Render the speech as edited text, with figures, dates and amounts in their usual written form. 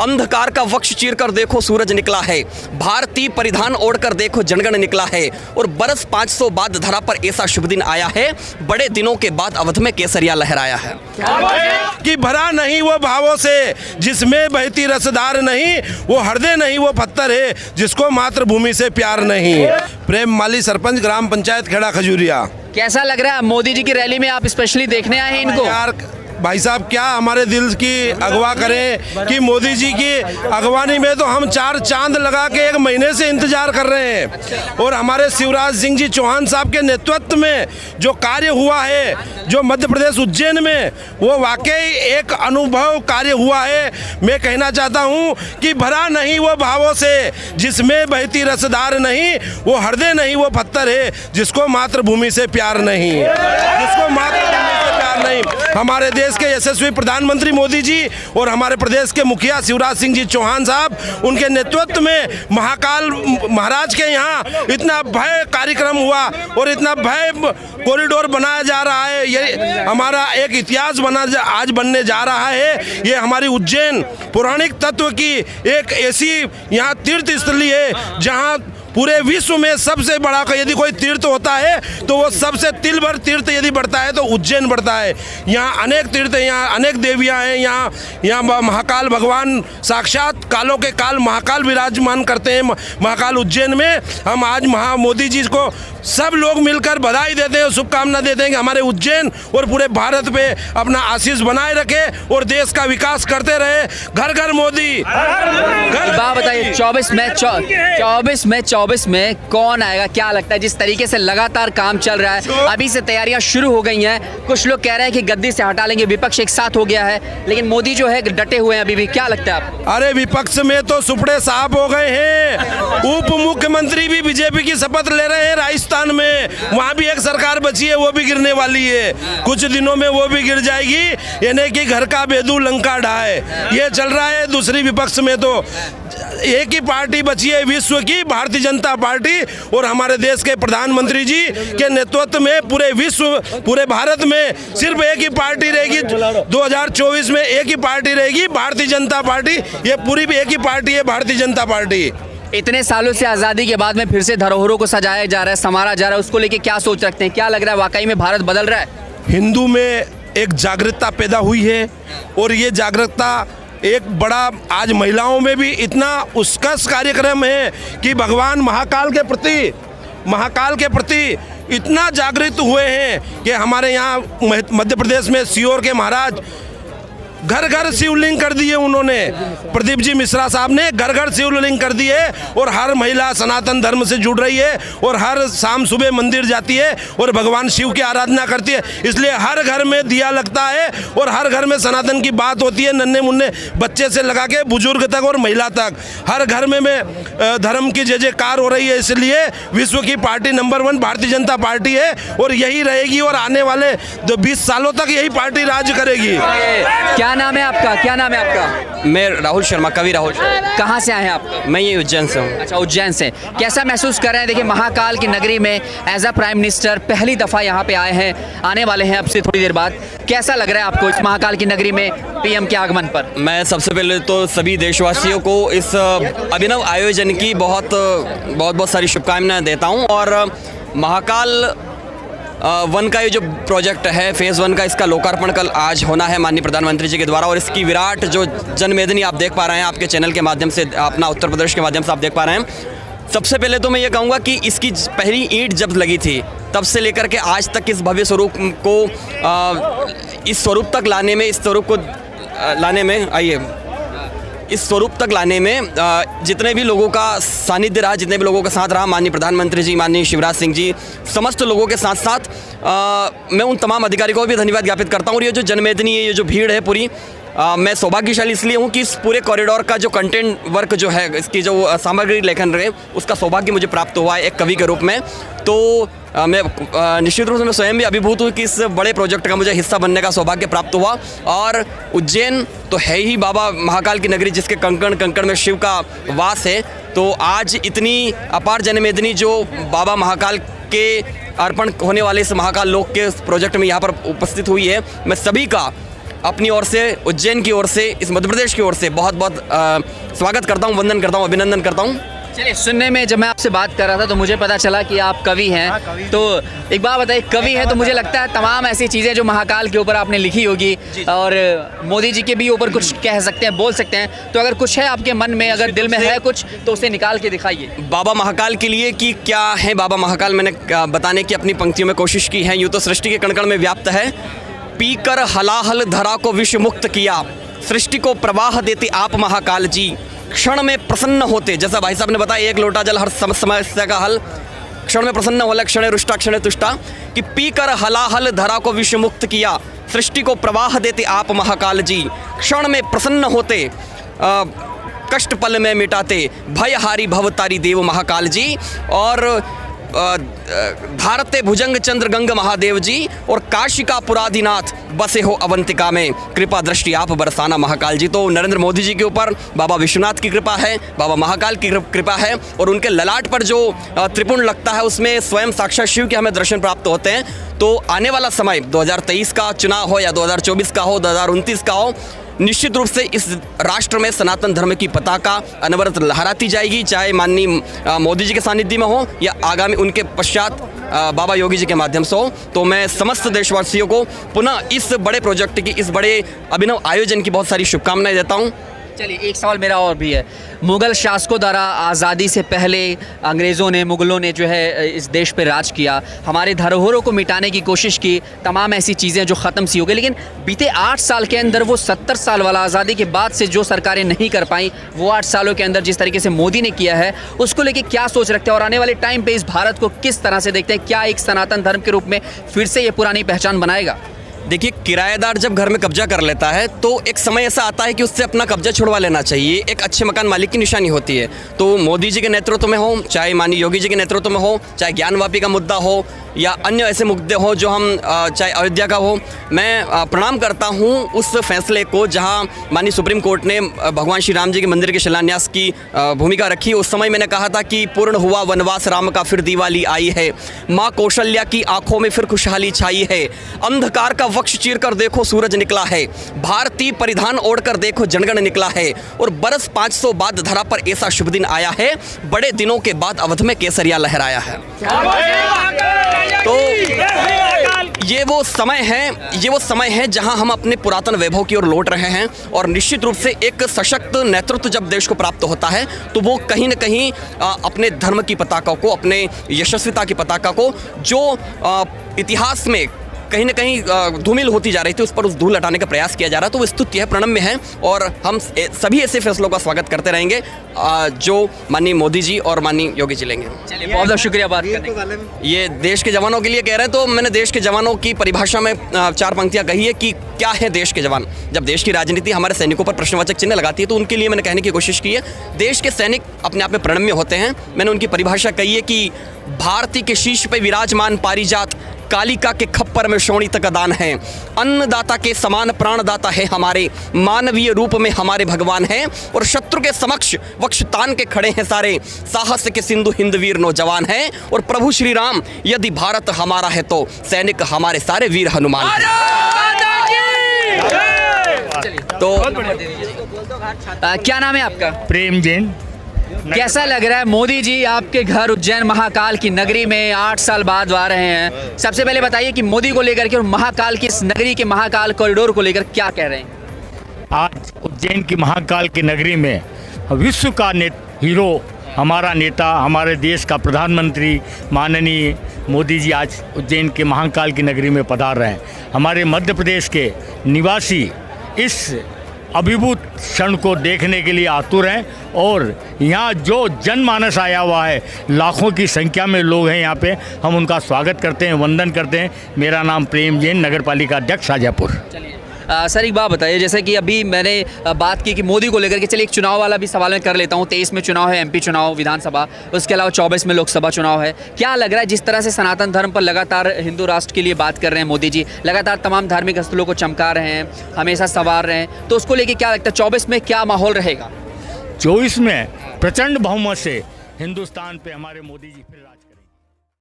अंधकार का वक्ष चीर कर देखो सूरज निकला है, भारतीय परिधान ओढ़कर देखो जनगण निकला है, और बरस 500 बाद धरा पर ऐसा शुभ दिन आया है, बड़े दिनों के बाद अवध में केसरिया लहराया है। कि भरा नहीं वो भावों से जिसमें बहती रसदार नहीं, वो हृदय नहीं वो पत्थर है जिसको मातृभूमि से प्यार नहीं। प्रेम माली, सरपंच, ग्राम पंचायत खेड़ा खजूरिया। कैसा लग रहा है मोदी जी की रैली में आप स्पेशली देखने आए हैं इनको? यार भाई साहब, क्या हमारे दिल की अगवा करें कि मोदी जी की अगवानी में तो हम 4 चांद लगा के 1 महीने से इंतजार कर रहे हैं। और हमारे शिवराज सिंह जी चौहान साहब के नेतृत्व में जो कार्य हुआ है, जो मध्य प्रदेश उज्जैन में, वो वाकई एक अनुभव कार्य हुआ है। मैं कहना चाहता हूँ कि भरा नहीं वो भावों से जिसमें बहती रसदार नहीं, वो हृदय नहीं वो पत्थर है जिसको मातृभूमि से प्यार नहीं, जिसको मातृभूमि से प्यार नहीं। हमारे देश के यशस्वी प्रधानमंत्री मोदी जी और हमारे प्रदेश के मुखिया शिवराज सिंह जी चौहान साहब, उनके नेतृत्व में महाकाल महाराज के यहाँ इतना भव्य कार्यक्रम हुआ और इतना भव्य कॉरिडोर बनाया जा रहा है। ये हमारा एक इतिहास आज बनने जा रहा है। ये हमारी उज्जैन पौराणिक तत्व की एक ऐसी यहाँ तीर्थ स्थली है जहाँ पूरे विश्व में सबसे बड़ा यदि कोई तीर्थ होता है तो वो सबसे तिल भर तीर्थ यदि बढ़ता है तो उज्जैन बढ़ता है। यहाँ अनेक तीर्थ, यहाँ अनेक देवियाँ हैं। यहाँ महाकाल भगवान साक्षात कालों के काल महाकाल विराजमान करते हैं महाकाल उज्जैन में। हम आज मोदी जी को सब लोग मिलकर बधाई देते हैं, शुभकामना देते हैं कि हमारे उज्जैन और पूरे भारत पे अपना आशीष बनाए रखे और देश का विकास करते रहे। घर घर मोदी। बताइए 24 में कौन आएगा, क्या लगता है? जिस तरीके से लगातार काम चल रहा है, अभी से तैयारियां शुरू हो गई हैं। कुछ लोग कह रहे हैं कि गद्दी से हटा लेंगे, विपक्ष एक साथ हो गया है, लेकिन मोदी जो है डटे हुए हैं अभी भी। क्या लगता है आपको? अरे विपक्ष में तो सुपड़े साफ हो गए हैं। उप मुख्यमंत्री भी बीजेपी की शपथ ले रहे हैं राजस्थान में। वहाँ भी एक सरकार बची है, वो भी गिरने वाली है। कुछ दिनों में वो भी गिर जाएगी, यानी कि घर का बेदू लंका ढाए, ये चल रहा है। दूसरी विपक्ष में तो एक ही पार्टी बची है विश्व की, भारतीय जनता पार्टी, और हमारे देश के प्रधानमंत्री जी के नेतृत्व में पूरे विश्व, पूरे भारत में सिर्फ एक ही पार्टी रहेगी। 2024 में एक ही पार्टी रहेगी, भारतीय जनता पार्टी। ये पूरी भी एक ही पार्टी है, भारतीय जनता पार्टी। इतने सालों से आज़ादी के बाद में फिर से धरोहरों को सजाया जा रहा है, संवारा जा रहा है, उसको लेके क्या सोच रखते हैं? क्या लग रहा है वाकई में भारत बदल रहा है? हिंदू में एक जागरूकता पैदा हुई है और ये जागरूकता एक बड़ा आज महिलाओं में भी इतना उत्कृष्ट कार्यक्रम है कि भगवान महाकाल के प्रति इतना जागृत हुए हैं कि हमारे यहाँ मध्य प्रदेश में सीहोर के महाराज घर घर शिवलिंग कर दिए। उन्होंने प्रदीप जी मिश्रा साहब ने घर घर शिवलिंग कर दिए और हर महिला सनातन धर्म से जुड़ रही है और हर शाम सुबह मंदिर जाती है और भगवान शिव की आराधना करती है। इसलिए हर घर में दिया लगता है और हर घर में सनातन की बात होती है। नन्हे मुन्ने बच्चे से लगा के बुजुर्ग तक और महिला तक हर घर में धर्म की जय जयकार हो रही है। इसलिए विश्व की party number 1 Bharatiya Janata party है और यही रहेगी और आने वाले 20 सालों तक यही पार्टी राज करेगी। क्या नाम है आपका? क्या नाम है आपका? मैं राहुल शर्मा, कवि राहुल शर्मा। कहाँ से आए हैं आप? मैं ये उज्जैन से हूँ। अच्छा, उज्जैन से। कैसा महसूस कर रहे हैं? देखिए महाकाल की नगरी में एज अ प्राइम मिनिस्टर पहली दफ़ा यहाँ पे आए हैं, आने वाले हैं अब से थोड़ी देर बाद। कैसा लग रहा है आपको इस महाकाल की नगरी में पीएम के आगमन पर? मैं सबसे पहले तो सभी देशवासियों को इस अभिनव आयोजन की बहुत सारी शुभकामनाएं देता हूँ। और महाकाल 1 का ये जो प्रोजेक्ट है फेज़ 1 का, इसका लोकार्पण कल आज होना है माननीय प्रधानमंत्री जी के द्वारा। और इसकी विराट जो जनमेदनी आप देख पा रहे हैं, आपके चैनल के माध्यम से, अपना उत्तर प्रदेश के माध्यम से आप देख पा रहे हैं। सबसे पहले तो मैं ये कहूँगा कि इसकी पहली ईंट जब लगी थी तब से लेकर के आज तक इस भव्य स्वरूप को इस स्वरूप तक लाने में, इस स्वरूप को लाने में, आइए इस स्वरूप तक लाने में जितने भी लोगों का सानिध्य रहा, जितने भी लोगों का साथ रहा, माननीय प्रधानमंत्री जी, माननीय शिवराज सिंह जी, समस्त लोगों के साथ साथ मैं उन तमाम अधिकारियों को भी धन्यवाद ज्ञापित करता हूँ। और ये जो जनमेदनी है, ये जो भीड़ है पूरी, मैं सौभाग्यशाली इसलिए हूँ कि इस पूरे कॉरिडोर का जो कंटेंट वर्क जो है, इसकी जो सामग्री लेखन रहे, उसका सौभाग्य मुझे प्राप्त हुआ है एक कवि के रूप में। तो मैं निश्चित रूप से मैं स्वयं भी अभिभूत हूँ कि इस बड़े प्रोजेक्ट का मुझे हिस्सा बनने का सौभाग्य प्राप्त हुआ। और उज्जैन तो है ही बाबा महाकाल की नगरी, जिसके कंकण कंकण में शिव का वास है। तो आज इतनी अपार जनमेदनी जो बाबा महाकाल के अर्पण होने वाले इस महाकाल लोक के प्रोजेक्ट में यहाँ पर उपस्थित हुई है, मैं सभी का अपनी ओर से, उज्जैन की ओर से, इस मध्य प्रदेश की ओर से बहुत बहुत स्वागत करता हूँ, वंदन करता हूँ, अभिनंदन करता हूँ। चलिए, सुनने में जब मैं आपसे बात कर रहा था तो मुझे पता चला कि आप कवि हैं। तो एक बात बताइए, कवि हैं तो मुझे लगता है तमाम ऐसी चीज़ें जो महाकाल के ऊपर आपने लिखी होगी और मोदी जी के भी ऊपर कुछ कह सकते हैं, बोल सकते हैं। तो अगर कुछ है आपके मन में, अगर दिल में है कुछ, तो उसे निकाल के दिखाइए। बाबा महाकाल के लिए कि क्या है बाबा महाकाल, मैंने बताने की अपनी पंक्तियों में कोशिश की है। यूँ तो सृष्टि के कण कण में व्याप्त है, पीकर हलाहल धरा को विश्व मुक्त किया, सृष्टि को प्रवाह देते आप महाकाल जी, क्षण में प्रसन्न होते। जैसा भाई साहब ने बताया, एक लोटा जल हर समस्या का हल, क्षण में प्रसन्न होला क्षण रुष्टा क्षण तुष्टा, कि पीकर हलाहल धरा को विश्व मुक्त किया, सृष्टि को प्रवाह देते आप महाकाल जी, क्षण में प्रसन्न होते, कष्ट पल में मिटाते, भयहारी भवतारी देव महाकाल जी, और धारते भुजंग चंद्र गंग महादेव जी, और काशिका पुराधिनाथ बसे हो अवंतिका में, कृपा दृष्टि आप बरसाना महाकाल जी। तो नरेंद्र मोदी जी के ऊपर बाबा विश्वनाथ की कृपा है, बाबा महाकाल की कृपा है, और उनके ललाट पर जो त्रिपुंड लगता है उसमें स्वयं साक्षात शिव के हमें दर्शन प्राप्त होते हैं। तो आने वाला समय 2023 का चुनाव हो या 2024 का हो, 2029 का हो, निश्चित रूप से इस राष्ट्र में सनातन धर्म की पताका अनवरत लहराती जाएगी, चाहे माननीय मोदी जी के सानिध्य में हो या आगामी उनके पश्चात बाबा योगी जी के माध्यम से हो। तो मैं समस्त देशवासियों को पुनः इस बड़े प्रोजेक्ट की, इस बड़े अभिनव आयोजन की बहुत सारी शुभकामनाएं देता हूं। चलिए, एक सवाल मेरा और भी है। मुग़ल शासकों द्वारा आज़ादी से पहले अंग्रेज़ों ने, मुग़लों ने जो है इस देश पे राज किया, हमारे धरोहरों को मिटाने की कोशिश की, तमाम ऐसी चीज़ें जो ख़त्म सी हो गई। लेकिन बीते 8 साल के अंदर वो 70 साल वाला आज़ादी के बाद से जो सरकारें नहीं कर पाई, वो 8 सालों के अंदर जिस तरीके से मोदी ने किया है, उसको लेके क्या सोच रखते हैं और आने वाले टाइम पे इस भारत को किस तरह से देखते हैं? क्या एक सनातन धर्म के रूप में फिर से ये पुरानी पहचान बनाएगा? देखिए, किराएदार जब घर में कब्जा कर लेता है तो एक समय ऐसा आता है कि उससे अपना कब्जा छुड़वा लेना चाहिए, एक अच्छे मकान मालिक की निशानी होती है। तो मोदी जी के नेतृत्व में हो, चाहे माननीय योगी जी के नेतृत्व में हो, चाहे ज्ञानवापी का मुद्दा हो या अन्य ऐसे मुद्दे हो जो हम, चाहे अयोध्या का हो, मैं प्रणाम करता हूं उस फैसले को जहां माननीय सुप्रीम कोर्ट ने भगवान श्री राम जी के मंदिर के शिलान्यास की भूमिका रखी। उस समय मैंने कहा था कि पूर्ण हुआ वनवास राम का, फिर दिवाली आई है, माँ कौशल्या की आंखों में फिर खुशहाली छाई है, अंधकार का वक्ष चीर कर देखो सूरज निकला है, भारतीय परिधान ओढ़कर देखो जनगण निकला है, और बरस 500 बाद धरा पर ऐसा शुभ दिन आया है, बड़े दिनों के बाद अवध में केसरिया लहराया है। तो ये वो समय है जहां हम अपने पुरातन वैभव की ओर लौट रहे हैं, और निश्चित रूप से एक सशक्त नेतृत्व जब देश को प्राप्त होता है तो वो कहीं न कहीं अपने धर्म की पताका को, अपने यशस्विता की पताका को, जो इतिहास में कहीं ना कहीं धूमिल होती जा रही थी, उस पर उस धूल हटाने का प्रयास किया जा रहा है। तो वो स्तुत्य है, प्रणम्य है, और हम सभी ऐसे फैसलों का स्वागत करते रहेंगे जो माननीय मोदी जी और माननीय योगी जी लेंगे। चलिए, बहुत बहुत शुक्रिया बात करने का। ये देश के जवानों के लिए कह रहे हैं, तो मैंने देश के जवानों की परिभाषा में 4 पंक्तियां कही है कि क्या है देश के जवान। जब देश की राजनीति हमारे सैनिकों पर प्रश्नवाचक चिन्ह लगाती है तो उनके लिए मैंने कहने की कोशिश की है, देश के सैनिक अपने आप में प्रणम्य होते हैं। मैंने उनकी परिभाषा कही है कि भारती के शीश पे विराजमान पारिजात, कालिका के खप्पर में शोणित का दान है, अन्नदाता के समान प्राणदाता है हमारे, मानवीय रूप में हमारे भगवान हैं, और शत्रु के समक्ष वक्ष तान के खड़े हैं सारे, साहस के सिंधु हिंद वीर नौजवान हैं, और प्रभु श्री राम यदि भारत हमारा है तो सैनिक हमारे सारे वीर हनुमान हैं। तो क्या नाम है आपका? प्रेम जैन। कैसा लग रहा है मोदी जी आपके घर उज्जैन महाकाल की नगरी में 8 साल बाद आ रहे हैं? सबसे पहले बताइए कि मोदी को लेकर के और महाकाल की इस नगरी के महाकाल कॉरिडोर को लेकर क्या कह रहे हैं? आज उज्जैन की महाकाल की नगरी में विश्व का हीरो, हमारा नेता, हमारे देश का प्रधानमंत्री माननीय मोदी जी आज उज्जैन के महाकाल की नगरी में पधार रहे हैं। हमारे मध्य प्रदेश के निवासी इस अभिभूत क्षण को देखने के लिए आतुर हैं, और यहाँ जो जनमानस आया हुआ है, लाखों की संख्या में लोग हैं यहाँ पे, हम उनका स्वागत करते हैं, वंदन करते हैं। मेरा नाम प्रेम जैन, नगर पालिका अध्यक्ष शाजापुर। सर, एक बात बताइए, जैसे कि अभी मैंने बात की कि मोदी को लेकर के, चलिए एक चुनाव वाला भी सवाल मैं कर लेता हूँ। 23 में चुनाव है, MP चुनाव, विधानसभा, उसके अलावा 24 में लोकसभा चुनाव है। क्या लग रहा है जिस तरह से सनातन धर्म पर लगातार हिंदू राष्ट्र के लिए बात कर रहे हैं मोदी जी, लगातार तमाम धार्मिक स्थलों को चमका रहे हैं, हमेशा संवार रहे हैं, तो उसको लेकर क्या लगता है 24 में क्या माहौल रहेगा? 24 में प्रचंड बहुमत से हिंदुस्तान पे हमारे मोदी जी फिर